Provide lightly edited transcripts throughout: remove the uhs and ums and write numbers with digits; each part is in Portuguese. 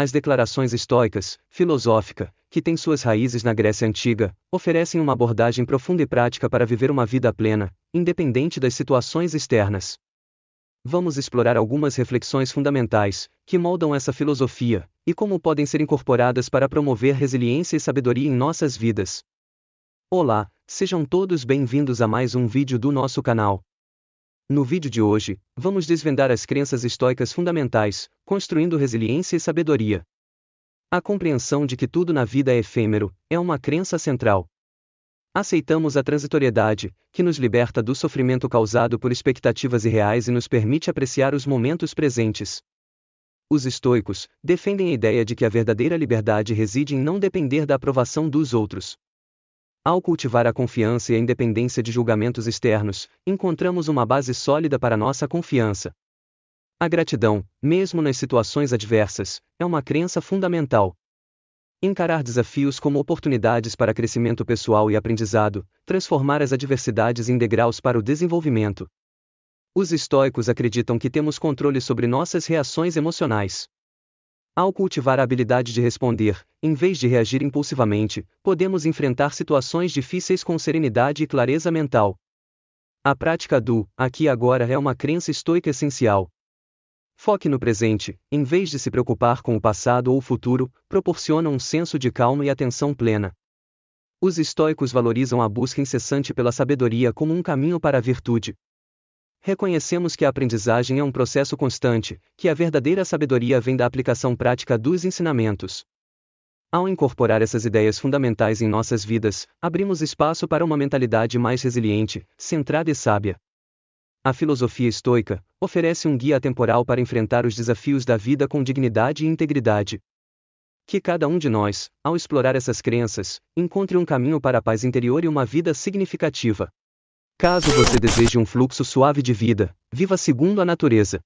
As declarações estoicas, filosófica, que têm suas raízes na Grécia Antiga, oferecem uma abordagem profunda e prática para viver uma vida plena, independente das situações externas. Vamos explorar algumas reflexões fundamentais, que moldam essa filosofia, e como podem ser incorporadas para promover resiliência e sabedoria em nossas vidas. Olá, sejam todos bem-vindos a mais um vídeo do nosso canal. No vídeo de hoje, vamos desvendar as crenças estoicas fundamentais, construindo resiliência e sabedoria. A compreensão de que tudo na vida é efêmero, é uma crença central. Aceitamos a transitoriedade, que nos liberta do sofrimento causado por expectativas irreais e nos permite apreciar os momentos presentes. Os estoicos defendem a ideia de que a verdadeira liberdade reside em não depender da aprovação dos outros. Ao cultivar a confiança e a independência de julgamentos externos, encontramos uma base sólida para nossa confiança. A gratidão, mesmo nas situações adversas, é uma crença fundamental. Encarar desafios como oportunidades para crescimento pessoal e aprendizado, transformar as adversidades em degraus para o desenvolvimento. Os estoicos acreditam que temos controle sobre nossas reações emocionais. Ao cultivar a habilidade de responder, em vez de reagir impulsivamente, podemos enfrentar situações difíceis com serenidade e clareza mental. A prática do aqui e agora é uma crença estoica essencial. Foque no presente, em vez de se preocupar com o passado ou o futuro, proporciona um senso de calma e atenção plena. Os estoicos valorizam a busca incessante pela sabedoria como um caminho para a virtude. Reconhecemos que a aprendizagem é um processo constante, que a verdadeira sabedoria vem da aplicação prática dos ensinamentos. Ao incorporar essas ideias fundamentais em nossas vidas, abrimos espaço para uma mentalidade mais resiliente, centrada e sábia. A filosofia estoica oferece um guia atemporal para enfrentar os desafios da vida com dignidade e integridade. Que cada um de nós, ao explorar essas crenças, encontre um caminho para a paz interior e uma vida significativa. Caso você deseje um fluxo suave de vida, viva segundo a natureza.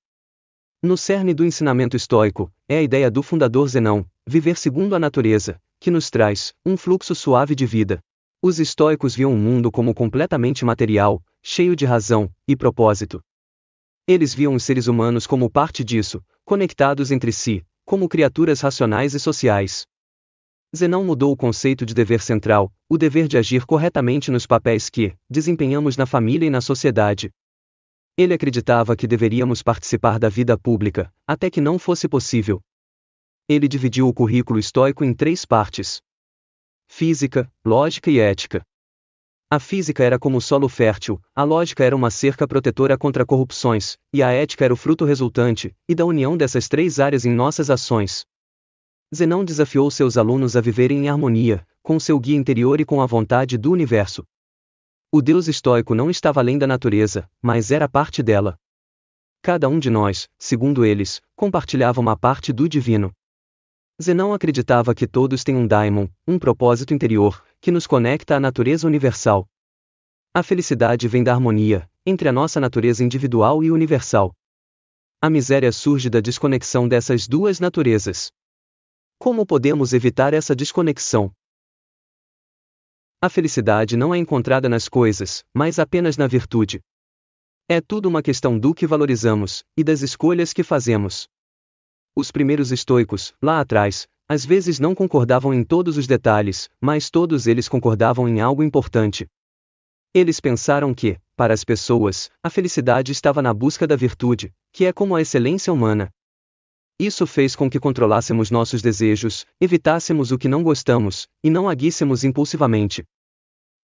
No cerne do ensinamento estoico, é a ideia do fundador Zenão, viver segundo a natureza, que nos traz um fluxo suave de vida. Os estoicos viam o mundo como completamente material, cheio de razão e propósito. Eles viam os seres humanos como parte disso, conectados entre si, como criaturas racionais e sociais. Zenão mudou o conceito de dever central, o dever de agir corretamente nos papéis que desempenhamos na família e na sociedade. Ele acreditava que deveríamos participar da vida pública, até que não fosse possível. Ele dividiu o currículo estoico em 3 partes: física, lógica e ética. A física era como o solo fértil, a lógica era uma cerca protetora contra corrupções, e a ética era o fruto resultante, e da união dessas 3 áreas em nossas ações. Zenão desafiou seus alunos a viverem em harmonia, com seu guia interior e com a vontade do universo. O Deus estoico não estava além da natureza, mas era parte dela. Cada um de nós, segundo eles, compartilhava uma parte do divino. Zenão acreditava que todos têm um daimon, um propósito interior, que nos conecta à natureza universal. A felicidade vem da harmonia entre a nossa natureza individual e universal. A miséria surge da desconexão dessas duas naturezas. Como podemos evitar essa desconexão? A felicidade não é encontrada nas coisas, mas apenas na virtude. É tudo uma questão do que valorizamos, e das escolhas que fazemos. Os primeiros estoicos, lá atrás, às vezes não concordavam em todos os detalhes, mas todos eles concordavam em algo importante. Eles pensaram que, para as pessoas, a felicidade estava na busca da virtude, que é como a excelência humana. Isso fez com que controlássemos nossos desejos, evitássemos o que não gostamos, e não agíssemos impulsivamente.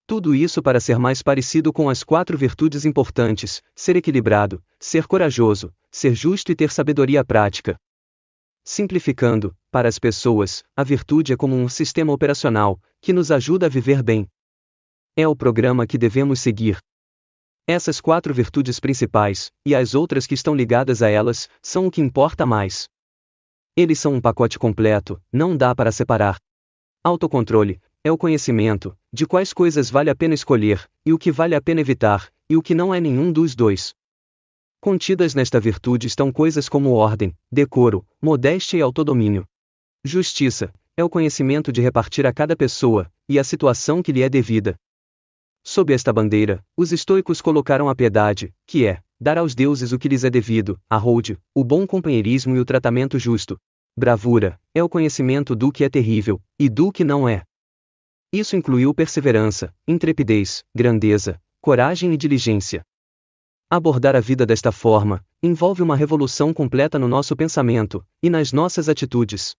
Tudo isso para ser mais parecido com as 4 virtudes importantes: ser equilibrado, ser corajoso, ser justo e ter sabedoria prática. Simplificando, para as pessoas, a virtude é como um sistema operacional, que nos ajuda a viver bem. É o programa que devemos seguir. Essas 4 virtudes principais, e as outras que estão ligadas a elas, são o que importa mais. Eles são um pacote completo, não dá para separar. Autocontrole é o conhecimento de quais coisas vale a pena escolher, e o que vale a pena evitar, e o que não é nenhum dos dois. Contidas nesta virtude estão coisas como ordem, decoro, modéstia e autodomínio. Justiça é o conhecimento de repartir a cada pessoa, e a situação que lhe é devida. Sob esta bandeira, os estoicos colocaram a piedade, que é dar aos deuses o que lhes é devido, a hold, o bom companheirismo e o tratamento justo. Bravura é o conhecimento do que é terrível e do que não é. Isso incluiu perseverança, intrepidez, grandeza, coragem e diligência. Abordar a vida desta forma envolve uma revolução completa no nosso pensamento e nas nossas atitudes.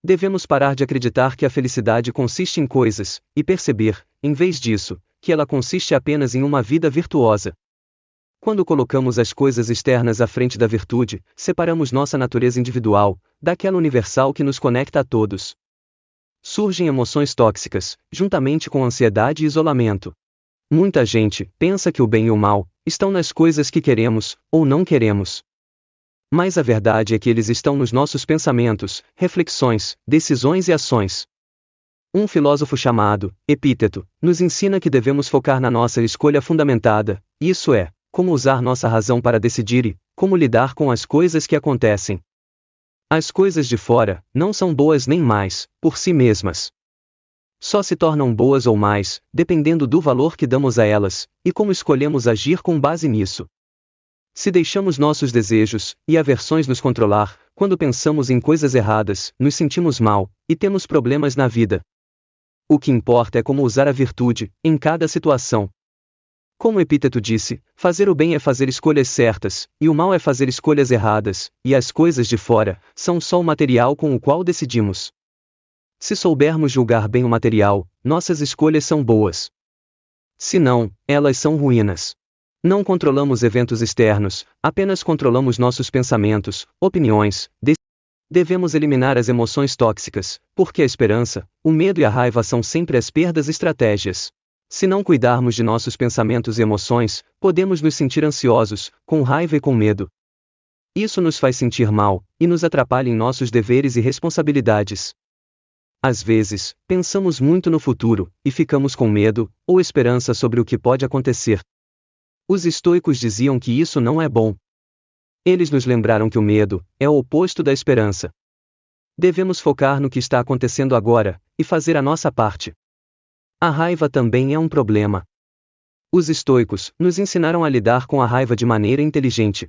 Devemos parar de acreditar que a felicidade consiste em coisas e perceber, em vez disso, que ela consiste apenas em uma vida virtuosa. Quando colocamos as coisas externas à frente da virtude, separamos nossa natureza individual daquela universal que nos conecta a todos. Surgem emoções tóxicas, juntamente com ansiedade e isolamento. Muita gente pensa que o bem e o mal estão nas coisas que queremos ou não queremos. Mas a verdade é que eles estão nos nossos pensamentos, reflexões, decisões e ações. Um filósofo chamado Epíteto nos ensina que devemos focar na nossa escolha fundamentada, isso é, como usar nossa razão para decidir e como lidar com as coisas que acontecem. As coisas de fora não são boas nem más, por si mesmas. Só se tornam boas ou más, dependendo do valor que damos a elas, e como escolhemos agir com base nisso. Se deixamos nossos desejos e aversões nos controlar, quando pensamos em coisas erradas, nos sentimos mal, e temos problemas na vida. O que importa é como usar a virtude, em cada situação. Como Epíteto disse, fazer o bem é fazer escolhas certas, e o mal é fazer escolhas erradas, e as coisas de fora são só o material com o qual decidimos. Se soubermos julgar bem o material, nossas escolhas são boas. Se não, elas são ruínas. Não controlamos eventos externos, apenas controlamos nossos pensamentos, opiniões. Devemos eliminar as emoções tóxicas, porque a esperança, o medo e a raiva são sempre as perdas estratégias. Se não cuidarmos de nossos pensamentos e emoções, podemos nos sentir ansiosos, com raiva e com medo. Isso nos faz sentir mal, e nos atrapalha em nossos deveres e responsabilidades. Às vezes, pensamos muito no futuro, e ficamos com medo, ou esperança sobre o que pode acontecer. Os estoicos diziam que isso não é bom. Eles nos lembraram que o medo é o oposto da esperança. Devemos focar no que está acontecendo agora, e fazer a nossa parte. A raiva também é um problema. Os estoicos nos ensinaram a lidar com a raiva de maneira inteligente.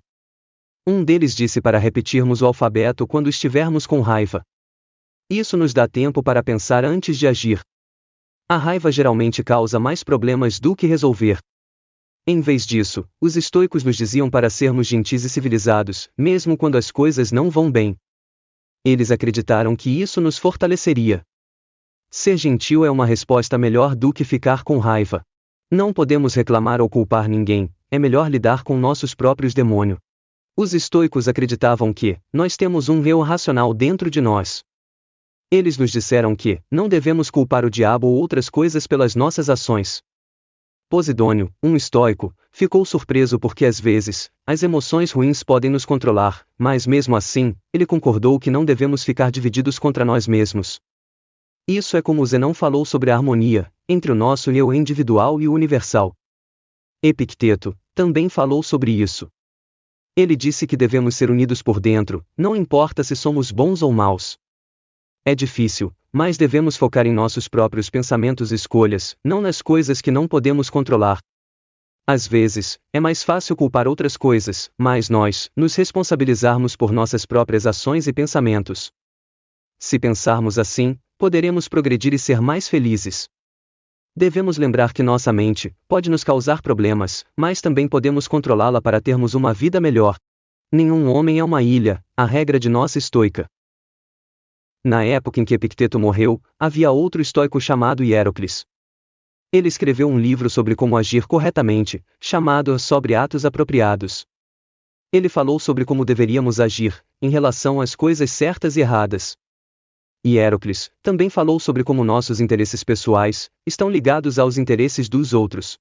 Um deles disse para repetirmos o alfabeto quando estivermos com raiva. Isso nos dá tempo para pensar antes de agir. A raiva geralmente causa mais problemas do que resolver. Em vez disso, os estoicos nos diziam para sermos gentis e civilizados, mesmo quando as coisas não vão bem. Eles acreditaram que isso nos fortaleceria. Ser gentil é uma resposta melhor do que ficar com raiva. Não podemos reclamar ou culpar ninguém, é melhor lidar com nossos próprios demônios. Os estoicos acreditavam que nós temos um eu racional dentro de nós. Eles nos disseram que não devemos culpar o diabo ou outras coisas pelas nossas ações. Posidônio, um estoico, ficou surpreso porque às vezes, as emoções ruins podem nos controlar, mas mesmo assim, ele concordou que não devemos ficar divididos contra nós mesmos. Isso é como Zenão falou sobre a harmonia entre o nosso eu individual e o universal. Epicteto também falou sobre isso. Ele disse que devemos ser unidos por dentro, não importa se somos bons ou maus. É difícil, mas devemos focar em nossos próprios pensamentos e escolhas, não nas coisas que não podemos controlar. Às vezes, é mais fácil culpar outras coisas, mas nós nos responsabilizarmos por nossas próprias ações e pensamentos. Se pensarmos assim, poderemos progredir e ser mais felizes. Devemos lembrar que nossa mente pode nos causar problemas, mas também podemos controlá-la para termos uma vida melhor. Nenhum homem é uma ilha, a regra de nossa estoica. Na época em que Epicteto morreu, havia outro estoico chamado Hierocles. Ele escreveu um livro sobre como agir corretamente, chamado Sobre Atos Apropriados. Ele falou sobre como deveríamos agir, em relação às coisas certas e erradas. Hierocles também falou sobre como nossos interesses pessoais estão ligados aos interesses dos outros.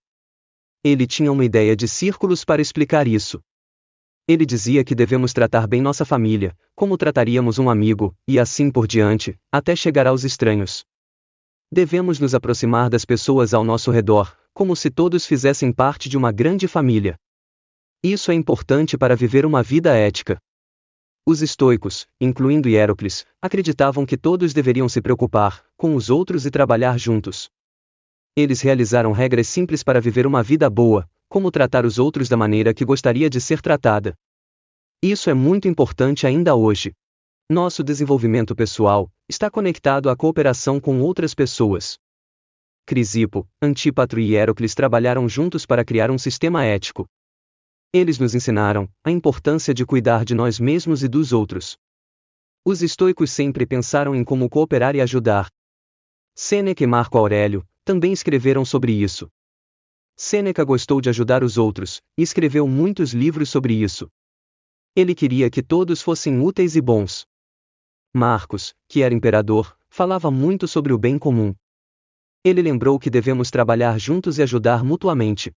Ele tinha uma ideia de círculos para explicar isso. Ele dizia que devemos tratar bem nossa família, como trataríamos um amigo, e assim por diante, até chegar aos estranhos. Devemos nos aproximar das pessoas ao nosso redor, como se todos fizessem parte de uma grande família. Isso é importante para viver uma vida ética. Os estoicos, incluindo Hierocles, acreditavam que todos deveriam se preocupar com os outros e trabalhar juntos. Eles realizaram regras simples para viver uma vida boa, como tratar os outros da maneira que gostaria de ser tratada. Isso é muito importante ainda hoje. Nosso desenvolvimento pessoal está conectado à cooperação com outras pessoas. Crisipo, Antípatro e Hierocles trabalharam juntos para criar um sistema ético. Eles nos ensinaram a importância de cuidar de nós mesmos e dos outros. Os estoicos sempre pensaram em como cooperar e ajudar. Sêneca e Marco Aurélio também escreveram sobre isso. Sêneca gostou de ajudar os outros e escreveu muitos livros sobre isso. Ele queria que todos fossem úteis e bons. Marcos, que era imperador, falava muito sobre o bem comum. Ele lembrou que devemos trabalhar juntos e ajudar mutuamente.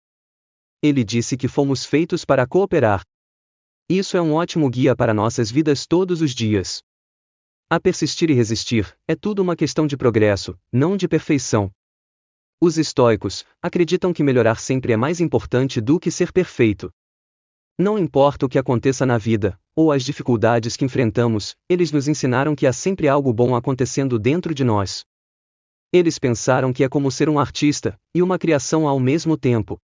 Ele disse que fomos feitos para cooperar. Isso é um ótimo guia para nossas vidas todos os dias. A persistir e resistir é tudo uma questão de progresso, não de perfeição. Os estoicos acreditam que melhorar sempre é mais importante do que ser perfeito. Não importa o que aconteça na vida, ou as dificuldades que enfrentamos, eles nos ensinaram que há sempre algo bom acontecendo dentro de nós. Eles pensaram que é como ser um artista e uma criação ao mesmo tempo.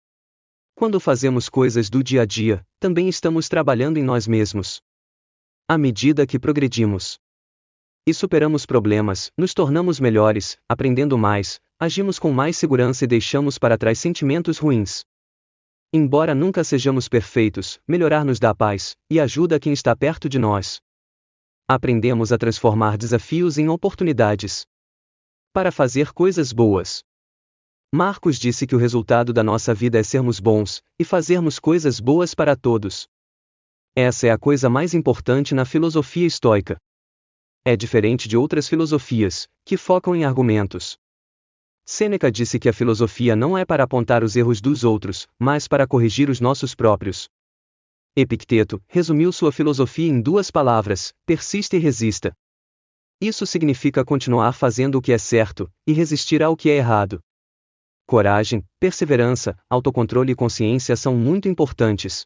Quando fazemos coisas do dia a dia, também estamos trabalhando em nós mesmos. À medida que progredimos e superamos problemas, nos tornamos melhores, aprendendo mais, agimos com mais segurança e deixamos para trás sentimentos ruins. Embora nunca sejamos perfeitos, melhorar nos dá paz e ajuda a quem está perto de nós. Aprendemos a transformar desafios em oportunidades para fazer coisas boas. Marcos disse que o resultado da nossa vida é sermos bons e fazermos coisas boas para todos. Essa é a coisa mais importante na filosofia estoica. É diferente de outras filosofias, que focam em argumentos. Sêneca disse que a filosofia não é para apontar os erros dos outros, mas para corrigir os nossos próprios. Epicteto resumiu sua filosofia em 2 palavras: persista e resista. Isso significa continuar fazendo o que é certo e resistir ao que é errado. Coragem, perseverança, autocontrole e consciência são muito importantes.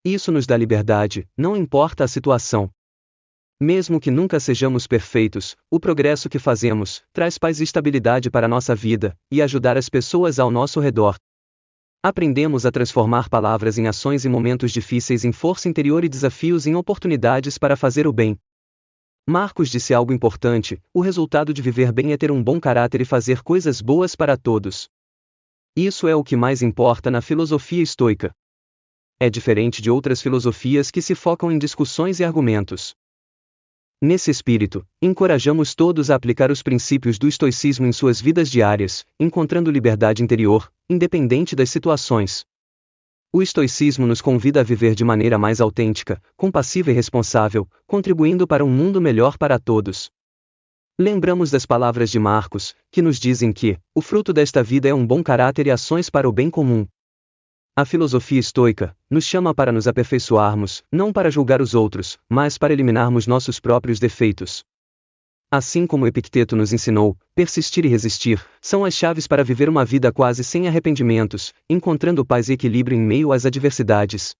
Isso nos dá liberdade, não importa a situação. Mesmo que nunca sejamos perfeitos, o progresso que fazemos traz paz e estabilidade para nossa vida e ajudar as pessoas ao nosso redor. Aprendemos a transformar palavras em ações e momentos difíceis em força interior e desafios em oportunidades para fazer o bem. Marcos disse algo importante: o resultado de viver bem é ter um bom caráter e fazer coisas boas para todos. Isso é o que mais importa na filosofia estoica. É diferente de outras filosofias que se focam em discussões e argumentos. Nesse espírito, encorajamos todos a aplicar os princípios do estoicismo em suas vidas diárias, encontrando liberdade interior, independente das situações. O estoicismo nos convida a viver de maneira mais autêntica, compassiva e responsável, contribuindo para um mundo melhor para todos. Lembramos das palavras de Marcos, que nos dizem que o fruto desta vida é um bom caráter e ações para o bem comum. A filosofia estoica nos chama para nos aperfeiçoarmos, não para julgar os outros, mas para eliminarmos nossos próprios defeitos. Assim como Epicteto nos ensinou, persistir e resistir são as chaves para viver uma vida quase sem arrependimentos, encontrando paz e equilíbrio em meio às adversidades.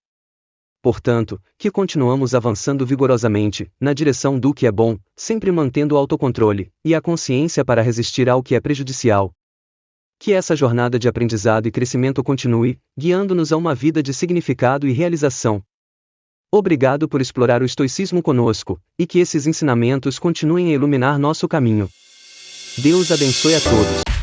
Portanto, que continuamos avançando vigorosamente na direção do que é bom, sempre mantendo o autocontrole e a consciência para resistir ao que é prejudicial. Que essa jornada de aprendizado e crescimento continue, guiando-nos a uma vida de significado e realização. Obrigado por explorar o estoicismo conosco, e que esses ensinamentos continuem a iluminar nosso caminho. Deus abençoe a todos.